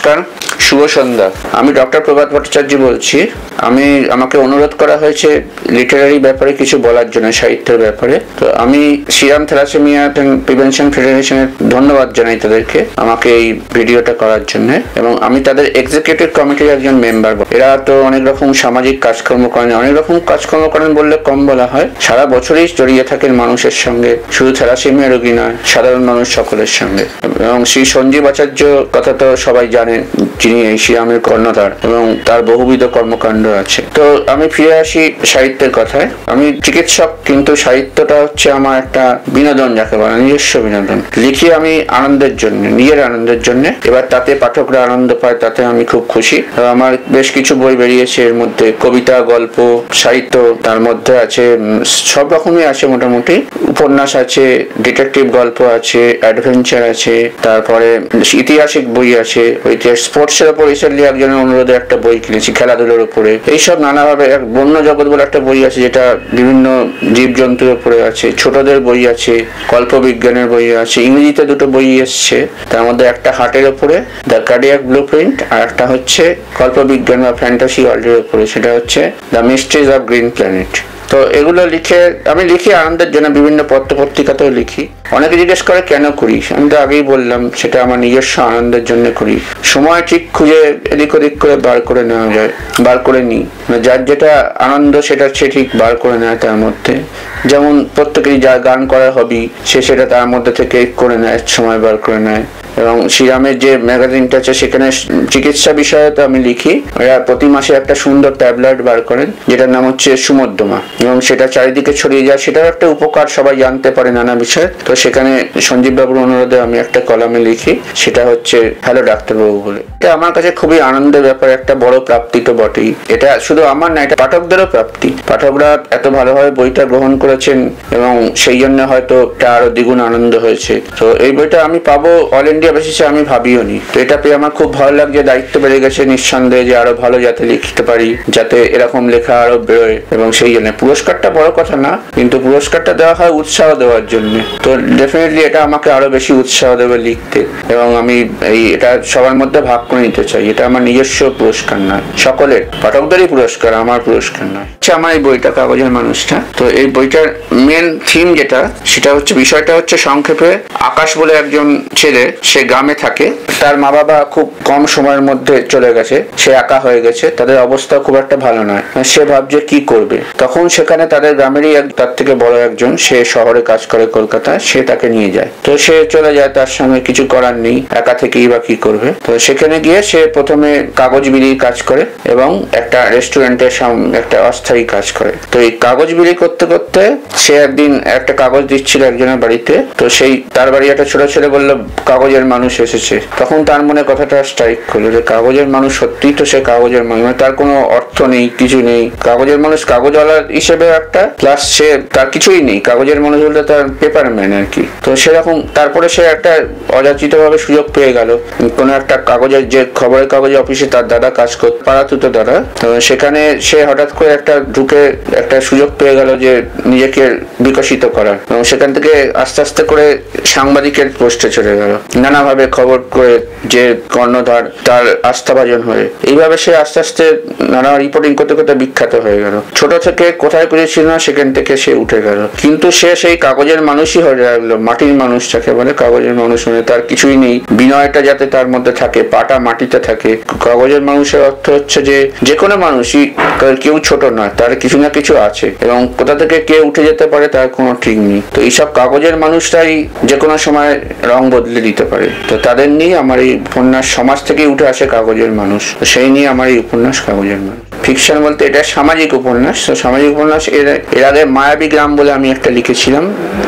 নমস্কার, শুভ সন্ধ্যা। আমি ডক্টর প্রভাত ভট্টাচার্য বলছি। আমাকে অনুরোধ করা হয়েছে লিটারারি ব্যাপারে কিছু বলার জন্য, সাহিত্যের ব্যাপারে। তো আমি শ্রীরাম থ্যালাসেমিয়া প্রিভেনশন ফেডারেশনের ধন্যবাদ জানাই তাদেরকে আমাকে এই ভিডিওটা করার জন্য, এবং আমি তাদের এক্সিকিউটিভ কমিটির একজন মেম্বার। এরা তো অনেক রকম সামাজিক কাজকর্ম করেন, অনেক রকম কাজকর্ম করেন বললে কম বলা হয়। সারা বছরই জড়িয়ে থাকেন মানুষের সঙ্গে, শুধু থ্যালাসেমিয়া রোগী নয়, সাধারণ মানুষ সকলের সঙ্গে। এবং শ্রী সঞ্জীব আচার্য কথা তো সবাই জানেন, যিনি এই শ্রীরামের কর্ণধার, এবং তার বহুবিধ কর্মকাণ্ড আছে। তো আমি ফিরে আসি সাহিত্যের কথায়। আমি চিকিৎসক, কিন্তু সাহিত্যটা হচ্ছে আমার একটা বিনোদন, যাকে বলে নিজস্ব বিনোদন। লিখি আমি আনন্দের জন্য, নিজের আনন্দের জন্য। এবার তাতে পাঠকরা আনন্দ পায়, তাতে আমি খুব খুশি। আমার বেশ কিছু বই বেরিয়েছে, এর মধ্যে কবিতা, গল্প, সাহিত্য, তার মধ্যে আছে সব রকমই আছে মোটামুটি। উপন্যাস আছে, ডিটেকটিভ গল্প আছে, অ্যাডভেঞ্চার আছে, তারপরে ইতিহাসিক বই আছে। ইতিহাস স্পোর্টসের উপর রিসেন্টলি একজনের অনুরোধে একটা বই কিনেছি, খেলাধুলার উপরে। এইসব নানাভাবে বন্য জগৎ বলে একটা বই আছে, যেটা বিভিন্ন জীবজন্তুর উপরে আছে। ছোটদের বই আছে, কল্পবিজ্ঞানের বই আছে। ইংরেজিতে দুটো বই এসছে, তার মধ্যে একটা হার্টের উপরে, দ্য কার্ডিয়াক ব্লুপ্রিন্ট, আর একটা হচ্ছে কল্পবিজ্ঞান বা ফ্যান্টাসি ওয়ার্ল্ডের উপরে, সেটা হচ্ছে the mysteries of green planet. তো এগুলো আমি লিখি আনন্দের জন্য, বিভিন্ন পত্র পত্রিকাতেও লিখি। অনেকে জিজ্ঞেস করে কেন করি, আমি তো আগেই বললাম সেটা আমার নিজস্ব আনন্দের জন্য করি। সময় ঠিক খুঁজে এদিক ওদিক করে বার করে নেওয়া যায়, বার করে নিই। যার যেটা আনন্দ সেটা সে ঠিক বার করে নেয় তার মধ্যে। যেমন প্রত্যেকেরই যা গান করার হবি, সে সেটা তার মধ্যে থেকে করে নেয়, সময় বার করে নেয়। এবং শ্রীরামের যে ম্যাগাজিনটা আছে, সেখানে চিকিৎসা বিষয়ে তো আমি লিখি। এরা প্রতি মাসে একটা সুন্দর ট্যাবলেট বার করেন, যেটার নাম হচ্ছে সুমধ্যমা, এবং সেটা চারিদিকে ছড়িয়ে যায়। সেটাও একটা উপকার, সবাই জানতে পারে নানা বিষয়ে। তো সেখানে সঞ্জীব বাবুর অনুরোধে আমি একটা কলামে লিখি, সেটা হচ্ছে হ্যালো ডাক্তারবাবু বলে। এটা আমার কাছে খুবই আনন্দের ব্যাপার, একটা বড় প্রাপ্তি তো বটেই। এটা শুধু আমার না, এটা পাঠকদেরও প্রাপ্তি। পাঠকরা এত ভালোভাবে বইটা গ্রহণ করেছেন, এবং সেই জন্য হয়তো এটা আরো দ্বিগুণ আনন্দ হয়েছে। তো এই বইটা আমি পাবো অল ইন্ডিয়া বেসিসে আমি ভাবিও নি। তো এটা পেয়ে আমার খুব ভালো লাগছে, দায়িত্ব বেড়ে গেছে নিঃসন্দেহে, যে আরো ভালো যাতে লিখতে পারি, যাতে এরকম লেখা আরো বেরোয়। এবং সেই জন্য পুরস্কারটা বড় কথা না, কিন্তু পুরস্কারটা দেওয়া হয় উৎসাহ দেওয়ার জন্য। তো ডেফিনেটলি এটা আমাকে আরো বেশি উৎসাহ দেবে লিখতে, এবং আমি এটা সবার মধ্যে ভাগ করে নিতে চাই। এটা আমার নিজস্ব পুরস্কার নয়, সকলের পাঠকদেরই পুরস্কার, আমার পুরস্কার নয়। আমার এই বইটা কাগজের মানুষটা, তো এই বইটার মেন থিম যেটা, সেটা হচ্ছে, বিষয়টা হচ্ছে সংক্ষেপে, আকাশ বলে একজন ছেলে, সে গ্রামে থাকে। তার মা বাবা খুব কম সময়ের মধ্যে চলে গেছে, সে একা হয়ে গেছে, তাদের অবস্থা খুব একটা ভালো নয়। সে ভাবছে কি করবে। তখন সেখানে তাদের গ্রামেরই তার থেকে বড় একজন, সে শহরে কাজ করে কলকাতায়, সে তাকে নিয়ে যায়। তো সে চলে যায়, তার সঙ্গে কিছু করার নেই, একা থেকেই বা কি করবে। তো সেখানে গিয়ে সে প্রথমে কাগজ বিলির কাজ করে, এবং একটা রেস্টুরেন্টের একটা অস্থায়ী কাজ করে। তো এই কাগজ বিলি করতে করতে সে একদিন একটা কাগজ দিচ্ছিল একজনের বাড়িতে। তো তার বাড়ি একটা ছোট ছেলে বললো কাগজের মানুষ এসেছে। তখন তার মনে কথাটা স্ট্রাইক করলো, যে কাগজের মানুষ, সত্যিই তো সে কাগজের মানুষ, তার কোনো অর্থ নেই, কিছু নেই। কাগজের মানুষ কাগজওয়ালা হিসেবে একটা, প্লাস সে তার কিছুই নেই। কাগজের মানুষ বলতে তার পেপারম্যান আর কি। তো সেরকম তারপরে সে একটা অযাচিত ভাবে সুযোগ পেয়ে গেল, কোনো একটা কাগজের, যে খবরের কাগজের অফিসে তার দাদা কাজ করত, পাড়াতুতো দাদা। তো সেখানে সে হঠাৎ করে ঢুকে একটা সুযোগ পেয়ে গেল যে নিজেকে বিকশিত করার, এবং সেখান থেকে আস্তে আস্তে করে সাংবাদিকের পোস্টে চলে গেল, নানাভাবে খবর করে, যে কর্ণধার, তার আস্থাভাজন হয়ে। এইভাবে সে আস্তে আস্তে নানা রিপোর্টিং করতে করতে বিখ্যাত হয়ে গেল। ছোট থেকে কোথায় করেছিল না, সেখান থেকে সে উঠে গেল। কিন্তু সে সেই কাগজের মানুষই হয়ে গেল, মাটির মানুষ যাকে বলে। কাগজের মানুষ মানে তার কিছুই নেই, বিনয়টা যাতে তার মধ্যে থাকে, পাটা মাটিতে থাকে। কাগজের মানুষের অর্থ হচ্ছে যে কোনো মানুষই, কেউ ছোট নয়, তার কিছু না কিছু আছে, এবং কোথা থেকে কে উঠে যেতে পারে তার কোনো ঠিক নেই। তো এইসব কাগজের মানুষরাই যে কোনো সময় রং বদলে দিতে পারে। তো তাদের নিয়ে আমার এই উপন্যাস, সমাজ থেকেই উঠে আসে কাগজের মানুষ, সেই নিয়ে আমার এই উপন্যাস কাগজের মানুষ। ফিকশন বলতে এটা সামাজিক উপন্যাস। তো সামাজিক উপন্যাস এর আগে মায়াবী গ্রাম বলে আমি একটা লিখেছিলাম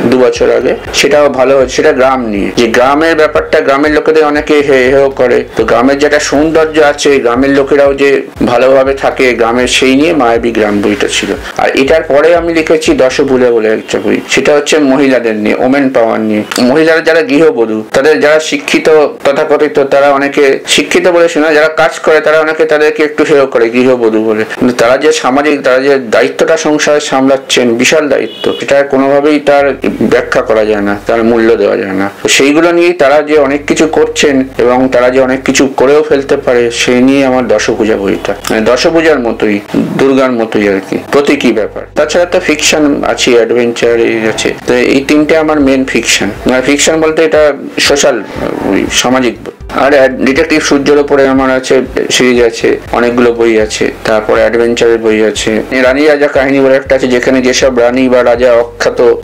2 বছর আগে, সেটাও ভালো হয়েছে। সেটা গ্রাম নিয়ে, যে গ্রামের ব্যাপারটা, গ্রামের লোকেদের অনেকে হেয় করে। তো গ্রামের যেটা সৌন্দর্য আছে, গ্রামের লোকেরাও যে ভালোভাবে থাকে গ্রামের, সেই নিয়ে মায়াবী গ্রাম বইটা ছিল। আর এটার পরে আমি লিখেছি দশভুলে বলে একটা বই, সেটা হচ্ছে মহিলাদের নিয়ে, ওমেন পাওয়ার নিয়ে। মহিলারা যারা গৃহবধূ, তাদের যারা শিক্ষিত তথাকথিত, তারা অনেকে শিক্ষিত বলে শোনা, যারা কাজ করে তারা অনেকে তাদেরকে একটু হেয় করে, গৃহবধূ শুরু করে, কিন্তু তারা যে সামাজিক, তারা যে দায়িত্বটা সংসারে সামলাচ্ছেন, বিশাল দায়িত্ব, এটা কোনোভাবেই তার ব্যাখ্যা করা যায় না, তার মূল্য দেওয়া যায় না। সেইগুলো নিয়েই তারা যে অনেক কিছু করছেন এবং তারা যে অনেক কিছু করেও ফেলতে পারে, সেই নিয়ে আমার দশভূজা বইটা, মানে দশভূজার মতোই, দুর্গার মতোই আর কি, প্রতীকী ব্যাপার। তাছাড়া তো ফিকশন আছে, অ্যাডভেঞ্চার আছে, তো এই তিনটে আমার মেন ফিকশন। মানে ফিকশন বলতে এটা সোশ্যাল, সামাজিক। আর ডিটেকটিভ সূর্যের উপরে আমার আছে, সিরিজ আছে, অনেকগুলো বই আছে। তারপরে অ্যাডভেঞ্চারের বই আছে, রানী রাজা কাহিনী বলে একটা আছে, যেখানে যেসব রানী বা রাজা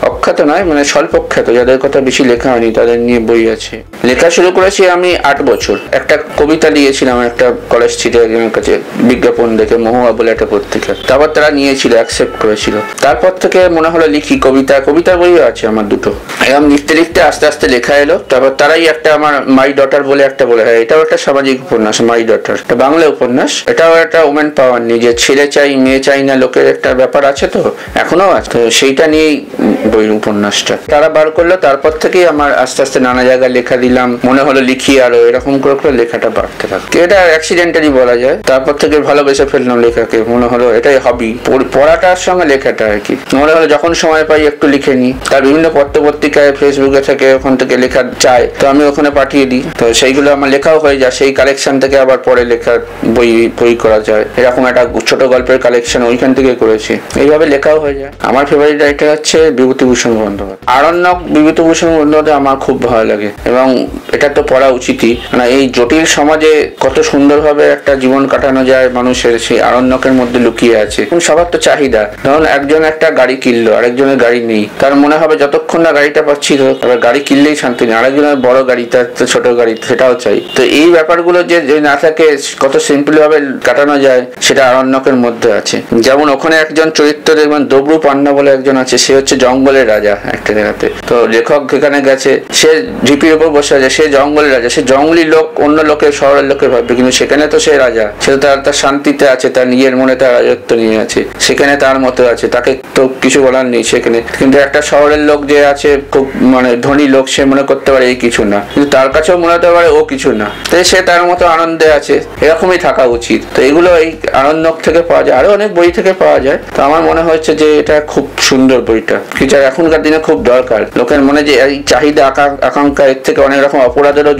অখ্যাত নয়, মানে স্বল্পখ্যাত, যাদের কথা বেশি লেখা হয়নি, তাদের নিয়ে বই আছে। লেখা শুরু করেছি আমি 8 বছর। একটা কবিতা দিয়েছিলাম একটা কলেজ স্ট্রিটে একজনের কাছে, বিজ্ঞাপন দেখে, মহুয়া বলে একটা পত্রিকা। তারপর তারা নিয়েছিল, অ্যাকসেপ্ট করেছিল। তারপর থেকে মনে হলো লিখি কবিতার বইও আছে আমার দুটো। এরকম লিখতে লিখতে আস্তে আস্তে লেখা এলো। তারপর তারাই একটা আমার মাই ডটার বলে একটা বলে, হ্যাঁ এটাও একটা সামাজিক উপন্যাস, মাই ডটার, এটা বাংলা উপন্যাস। এটাও একটা ওমেন পাওয়ার নিয়ে, যে ছেলে চাই মেয়ে চাই না লোকের একটা ব্যাপার আছে, তো এখনো আছে, তো সেইটা নিয়েই বই উপন্যাসটা তারা বার করলো। তারপর থেকেই আমার আস্তে আস্তে নানা জায়গায় লেখা দিলাম, মনে হলো লিখি আরো, এরকম করে করে লেখাটা বাড়তে থাকে। এটা অ্যাক্সিডেন্টালি বলা যায়। তারপর থেকে ভালোবেসে ফেললাম লেখাকে, মনে হলো এটাই হবি, পড়াটার সঙ্গে লেখাটা আর কি। মনে হলো যখন সময় পাই একটু লিখে নিই। তার বিভিন্ন পত্র পত্রিকায়, ফেসবুকে থেকে, ওখান থেকে লেখা চায়, তো আমি ওখানে পাঠিয়ে দিই, তো সেইগুলো আমার লেখাও হয়ে যায়। সেই কালেকশন থেকে আবার পরে লেখার বই করা যায়। এরকম একটা ছোট গল্পের কালেকশন ওইখান থেকে করেছি, এইভাবে লেখাও হয়ে যায়। আমার ফেভারিট রাইটার হচ্ছে বিভূতিভূষণ বন্দ্যোপাধ্যায়। আরণ্যক বিভূতিভূষণ বন্দ্যোপাধ্যায় আমার খুব ভালো লাগে, এবং এটা তো পড়া উচিতই। মানে এই জটিল সমাজে কত সুন্দরভাবে একটা জীবন কাটানো যায় মানুষের, সেই আরণ্যকের মধ্যে লুকিয়ে আছে। সবার তো চাহিদা, ধরুন একজন একটা গাড়ি কিনলো, আরেকজনের গাড়ি নেই, তার মনে হবে যতক্ষণ না গাড়িটা পাচ্ছি, তবে গাড়ি কিনলেই শান্তি নেই, আরেকজনের বড় গাড়ি, তার তো ছোট গাড়ি, সেটাও চাই। তো এই ব্যাপারগুলো যে না থাকে, কত সিম্পল ভাবে কাটানো যায়, সেটা আরণ্যকের মধ্যে আছে। যেমন ওখানে একজন চরিত্র দেখবেন, দবরু পান্না বলে একজন আছে, সে হচ্ছে জঙ্গলের রাজা একটা জায়গাতে। তো লেখক সেখানে গেছে, সে ঢিপির উপর বসে আছে, সে জঙ্গলের রাজা, সে জঙ্গলি লোক, অন্য লোকের, শহরের লোকের ভাববে, কিন্তু সেখানে তো সে রাজা, সে তো তার শান্তিতে আছে, তার নিজের মনে তার রাজত্ব নিয়ে আছে, সেখানে তার মতো আছে, তাকে তো কিছু বলার নেই সেখানে। কিন্তু একটা শহরের লোক যে আছে, খুব মানে ধনী লোক, সে মনে করতে পারে এই কিছু না, কিন্তু তার কাছেও মনে হতে পারে ও কিছু না, তাই সে তার মতো আনন্দে আছে। এরকমই থাকা উচিত। তো এগুলো এই আরণ্যক থেকে পাওয়া যায়, আরো অনেক বই থেকে পাওয়া যায়। তো আমার মনে হচ্ছে যে এটা খুব সুন্দর বইটা, ফিচার এখনকার দিনে খুব দরকার। লোকের মনে যে এই চাহিদা, আকাঙ্ক্ষা, এর থেকে অনেক রকম অপরাধেরও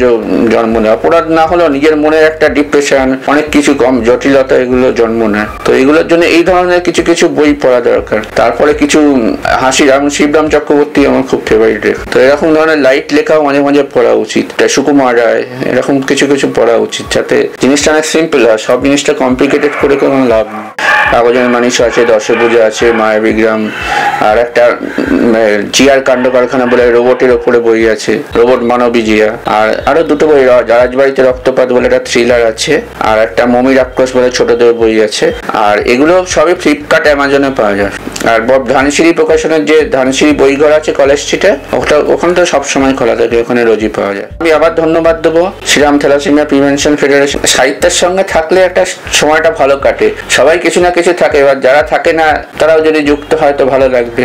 জন্ম নেয়। অপরাধ না হলেও নিজের মনে একটা ডিপ্রেশন, অনেক কিছু কম জটিলতা, এগুলো জন্ম নেয়। তো এগুলোর জন্য এই ধরনের কিছু কিছু বই পড়া দরকার। তারপরে কিছু হাসির, এবং শিবরাম চক্রবর্তী আমার খুব ফেভারিট। তো এরকম ধরনের লাইট লেখাও মাঝে মাঝে পড়া উচিত, সুকুমার রায়, এরকম কিছু কিছু পড়া উচিত, যাতে জিনিসটা অনেক সিম্পল হয়। সব জিনিসটা কমপ্লিকেটেড করে কোনো লাভ নেই। কাগজের মানুষ আছে, দশভূজা আছে, মায়াবিগ্রাম, আর একটা জিয়ার কাণ্ড কারখানা বলে রোবটের ওপরে বই আছে, রোবট মানবী জিয়া। আর আরো দুটো বই, রাজবাড়িতে রক্তপাত বলে একটা থ্রিলার আছে, আর একটা মমির আক্রোশ বলে ছোটদের বই আছে। আর এগুলো সবই ফ্লিপকার্ট, অ্যামাজনে পাওয়া যায়। আর ধানসিঁড়ি প্রকাশনের যে ধানসিঁড়ি বইঘর আছে কলেজ স্ট্রিটে, ওখানে তো সবসময় খোলা থাকে, ওখানে রোজই পাওয়া যায়। আমি আবার ধন্যবাদ দেবো শ্রীরাম থ্যালাসেমিয়া প্রিভেনশন ফেডারেশন। সাহিত্যের সঙ্গে থাকলে একটা সময়টা ভালো কাটে, সবাই কিছু না কিছু থাকে। এবার যারা থাকে না, তারাও যদি যুক্ত হয় তো ভালো লাগবে।